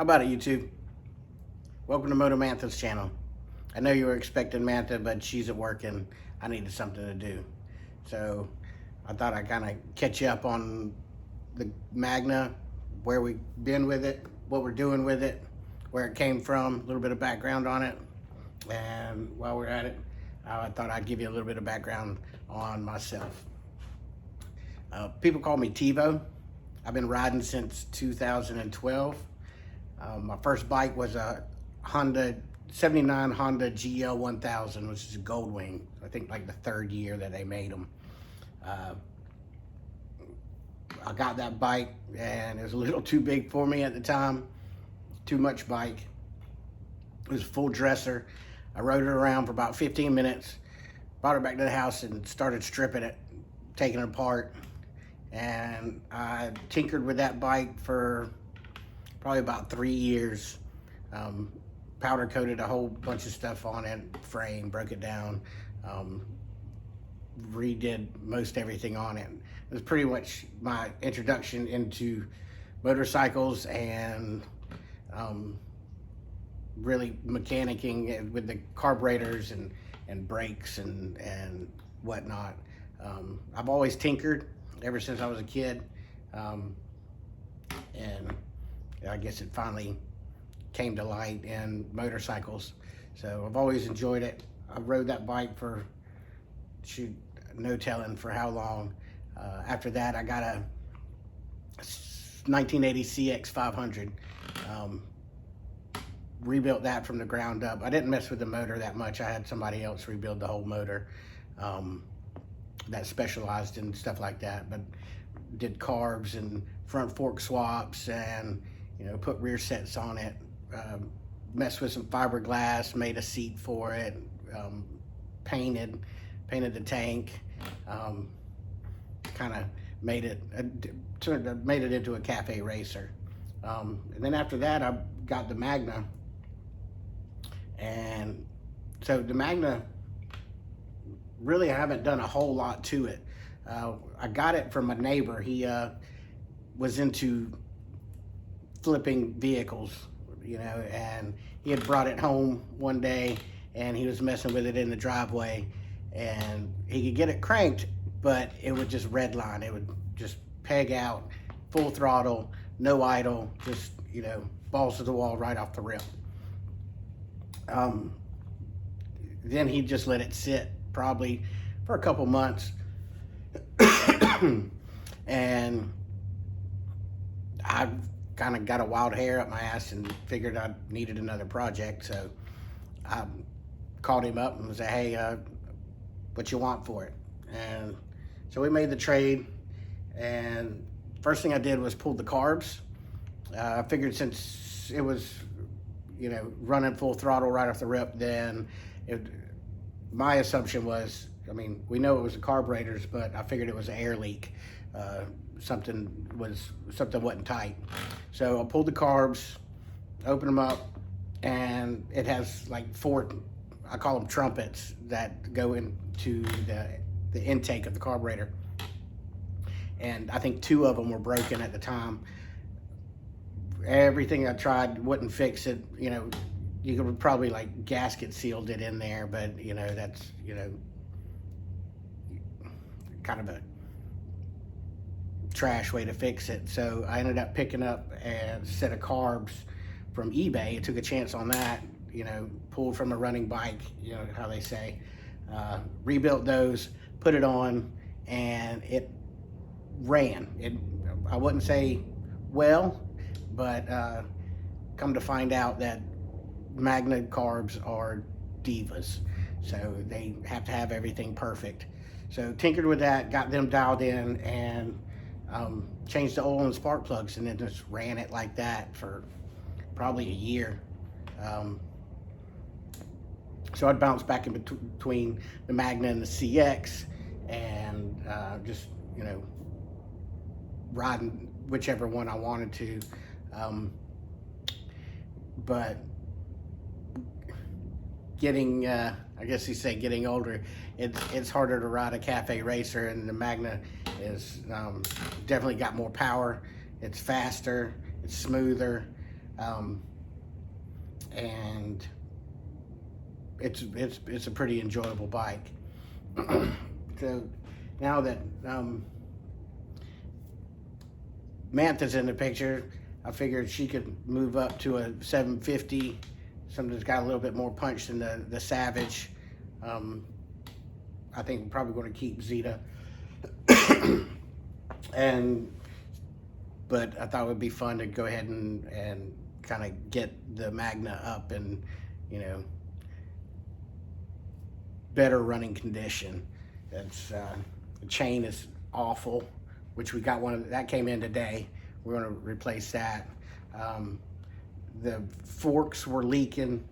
How about it, YouTube? Welcome to Moto Mantha's channel. I know you were expecting Mantha, but she's at work and I needed something to do. So I thought I'd kind of catch you up on the Magna, where we've been with it, what we're doing with it, where it came from, a little bit of background on it. And while we're at it, I thought I'd give you a little bit of background on myself. People call me Tivo. I've been riding since 2012. My first bike was a 79 Honda GL 1000, which is a gold wing. I think like the third year that they made them. I got that bike and it was a little too big for me at the time. Too much bike. It was a full dresser. I rode it around for about 15 minutes, brought it back to the house and started stripping it, taking it apart. And I tinkered with that bike for probably about 3 years. Powder coated a whole bunch of stuff on it, frame, broke it down, redid most everything on it. It was pretty much my introduction into motorcycles and really mechanicking with the carburetors and brakes and whatnot. I've always tinkered ever since I was a kid, and I guess it finally came to light in motorcycles. So I've always enjoyed it. I rode that bike for, shoot, no telling for how long. After that, I got a 1980 CX 500. Rebuilt that from the ground up. I didn't mess with the motor that much. I had somebody else rebuild the whole motor that specialized in stuff like that, but did carbs and front fork swaps and, you know, put rear sets on it, messed with some fiberglass, made a seat for it, painted the tank, kind of made it into a cafe racer. And then after that, I got the Magna. And so the Magna, really I haven't done a whole lot to it. I got it from a neighbor. He was into flipping vehicles, you know, and he had brought it home one day and he was messing with it in the driveway, and he could get it cranked, but it would just redline. It would just peg out, full throttle, no idle, just, you know, balls to the wall right off the rip. Then he just let it sit probably for a couple months. And I kind of got a wild hair up my ass and figured I needed another project. So I called him up and said, hey, what you want for it? And so we made the trade. And first thing I did was pull the carbs. I figured since it was, you know, running full throttle right off the rip, then my assumption was, I mean, we know it was the carburetors, but I figured it was an air leak. Something wasn't tight. So I pulled the carbs, opened them up, and it has like 4, I call them trumpets, that go into the intake of the carburetor. And I think 2 of them were broken at the time. Everything I tried wouldn't fix it. You know, you could probably like gasket sealed it in there, but you know, that's, you know, kind of a trash way to fix it. So I ended up picking up a set of carbs from eBay. I took a chance on that, you know, pulled from a running bike, you know how they say. Rebuilt those, put it on, and it ran. I wouldn't say well, but come to find out that Magna carbs are divas, so they have to have everything perfect. So tinkered with that, got them dialed in, and changed the oil and spark plugs, and then just ran it like that for probably a year. So I'd bounce back in between the Magna and the CX, and just, you know, riding whichever one I wanted to. But getting, I guess you say getting older, it's harder to ride a cafe racer, and the Magna is definitely got more power. It's faster, it's smoother. um, and it's a pretty enjoyable bike. So now that Mantha's in the picture, I figured she could move up to a 750, something that's got a little bit more punch than the Savage. I think we're probably going to keep Zeta. But I thought it would be fun to go ahead and kind of get the Magna up in, better running condition. It's the chain is awful, which we got one that came in today. We're going to replace that. The forks were leaking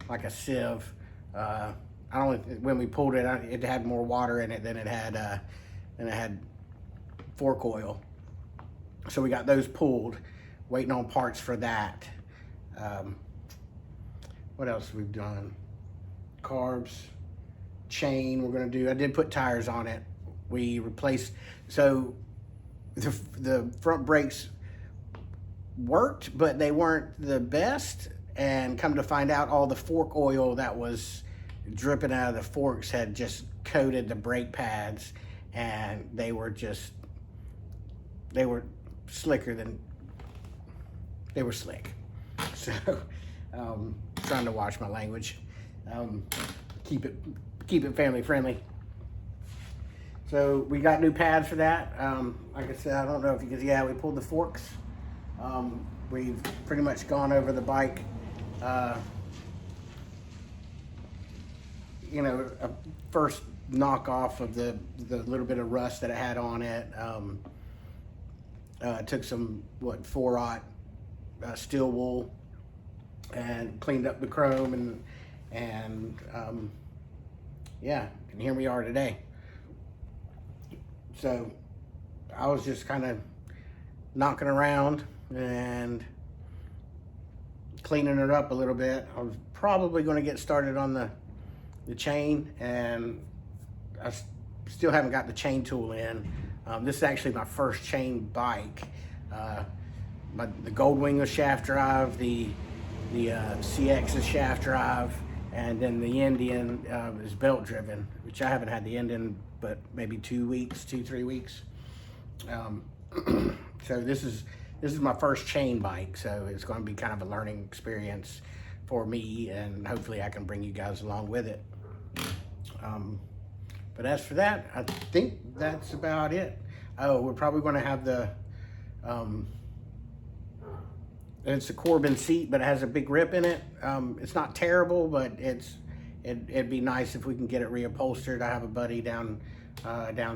like a sieve. When we pulled it, it had more water in it than it had fork oil. So we got those pulled, waiting on parts for that. What else we've done? Carbs, chain we're gonna do. I did put tires on it. We replaced, so the front brakes worked, but they weren't the best. And come to find out, all the fork oil that was dripping out of the forks had just coated the brake pads, and they were slicker than they were slick. So trying to watch my language, keep it family friendly. So we got new pads for that. Like I said, I don't know if you can, yeah, we pulled the forks. We've pretty much gone over the bike, a first knockoff of the little bit of rust that it had on it. Took some 4/0 steel wool and cleaned up the chrome, and yeah, and here we are today. So I was just kind of knocking around and cleaning it up a little bit. I was probably going to get started on the chain, and I still haven't got the chain tool in. This is actually my first chain bike. The Goldwing was shaft drive, the CX is shaft drive, and then the Indian is belt driven, which I haven't had the Indian but maybe 2-3 weeks. So this is my first chain bike, so it's going to be kind of a learning experience for me, and hopefully I can bring you guys along with it. But as for that, I think that's about it. Oh, we're probably going to have it's a Corbin seat, but it has a big rip in it. It's not terrible, but it'd be nice if we can get it reupholstered. I have a buddy down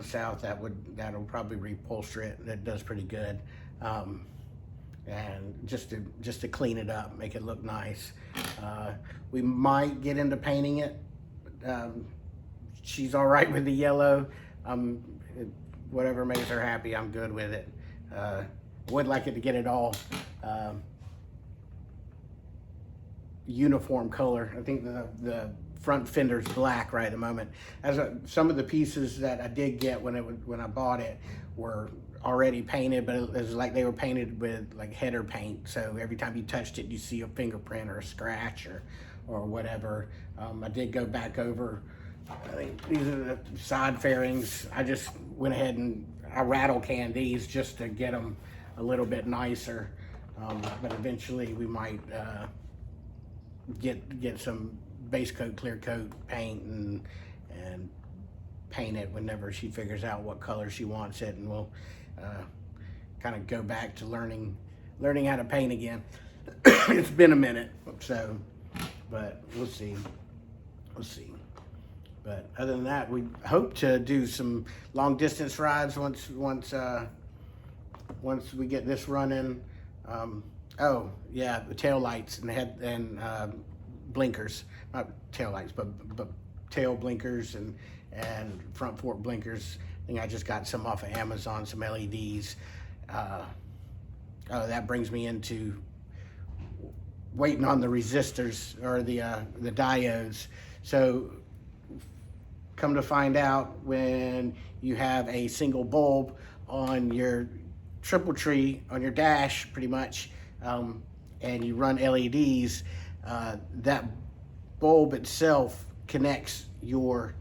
south that'll probably reupholster it. That does pretty good. And just to clean it up, make it look nice. We might get into painting it. She's all right with the yellow. Whatever makes her happy, I'm good with it. Would like it to get it all uniform color. I think the front fender's black right at the moment. Some of the pieces that I did get when I bought it were already painted, but it was like they were painted with like header paint. So every time you touched it, you see a fingerprint or a scratch or whatever. I did go back over. I think these are the side fairings. I just went ahead and I rattle canned these just to get them a little bit nicer. But eventually we might get some base coat, clear coat paint and paint it whenever she figures out what color she wants it, and we'll kind of go back to learning how to paint again. It's been a minute, so, but we'll see. But other than that, we hope to do some long distance rides once we get this running. Oh yeah, the tail lights and head and blinkers, not tail lights, but tail blinkers and front fork blinkers. I think I just got some off of Amazon, some LEDs. That brings me into waiting on the resistors or the diodes. So come to find out, when you have a single bulb on your triple tree on your dash, pretty much, and you run LEDs, that bulb itself connects the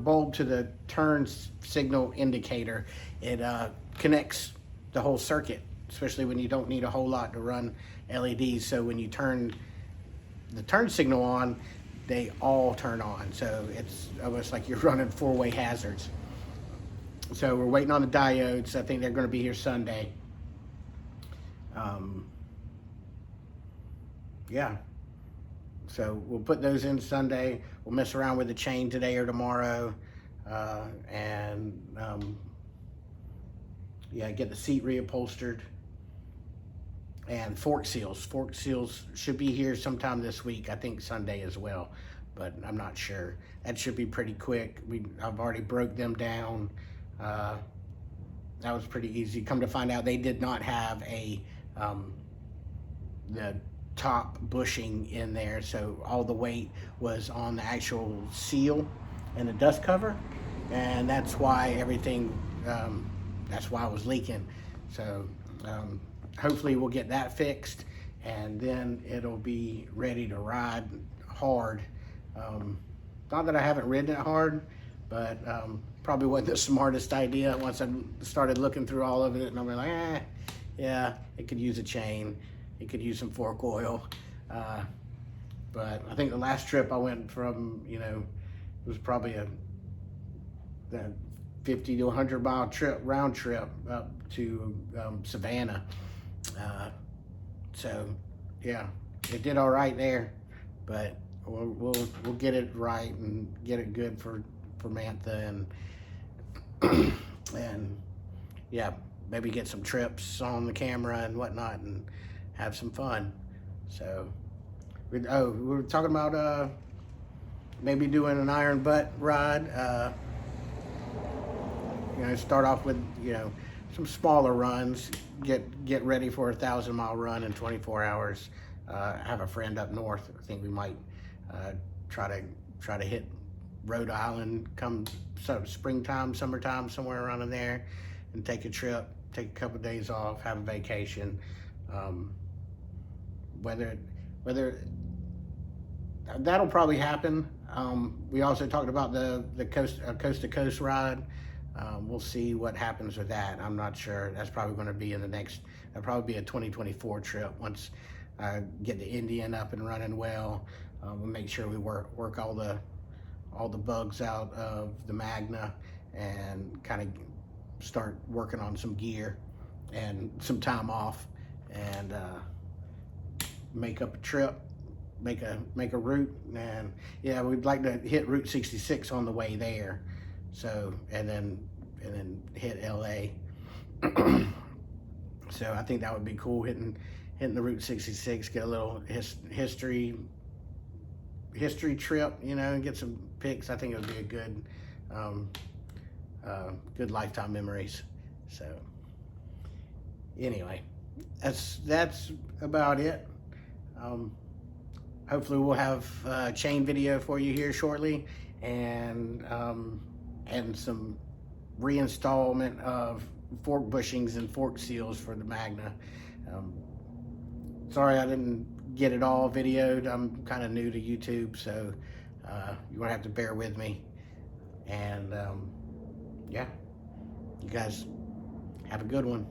bulb to the turn signal indicator. It connects the whole circuit, especially when you don't need a whole lot to run LEDs. So when you turn the turn signal on, they all turn on. So it's almost like you're running four-way hazards. So we're waiting on the diodes. I think they're going to be here Sunday. Yeah. So we'll put those in Sunday. We'll mess around with the chain today or tomorrow. Yeah, get the seat reupholstered. And fork seals. Fork seals should be here sometime this week. I think Sunday as well, but I'm not sure. That should be pretty quick. I've already broke them down. That was pretty easy. Come to find out, they did not have the top bushing in there, so all the weight was on the actual seal and the dust cover, and that's why everything. That's why it was leaking. So hopefully we'll get that fixed, and then it'll be ready to ride hard. Not that I haven't ridden it hard, but probably wasn't the smartest idea once I started looking through all of it, and I'm like, yeah, it could use a chain, it could use some fork oil. But I think the last trip I went from, it was probably the 50 to 100 mile round trip up to Savannah. So yeah, it did all right there, but we'll get it right and get it good for Mantha, and yeah, maybe get some trips on the camera and whatnot and have some fun. So we were talking about maybe doing an iron butt ride. Start off with some smaller runs, get ready for a 1,000-mile run in 24 hours. Have a friend up north. I think we might try to hit Rhode Island come springtime, summertime, somewhere around in there, and take a trip, take a couple of days off, have a vacation. Whether that'll probably happen. We also talked about the coast to coast ride. We'll see what happens with that. I'm not sure. That's probably going to be that'll probably be a 2024 trip once I get the Indian up and running well. We'll make sure we work all the bugs out of the Magna and kind of start working on some gear and some time off, and make up a trip, make a route. And yeah, we'd like to hit Route 66 on the way there. So, and then hit LA. So I think that would be cool, hitting the Route 66, get a little history trip, and get some pics. I think it would be a good lifetime memories. So anyway, that's about it. Hopefully we'll have a chain video for you here shortly, and some reinstallment of fork bushings and fork seals for the Magna. Sorry I didn't get it all videoed. I'm kind of new to YouTube, so you're gonna have to bear with me. And yeah, you guys have a good one.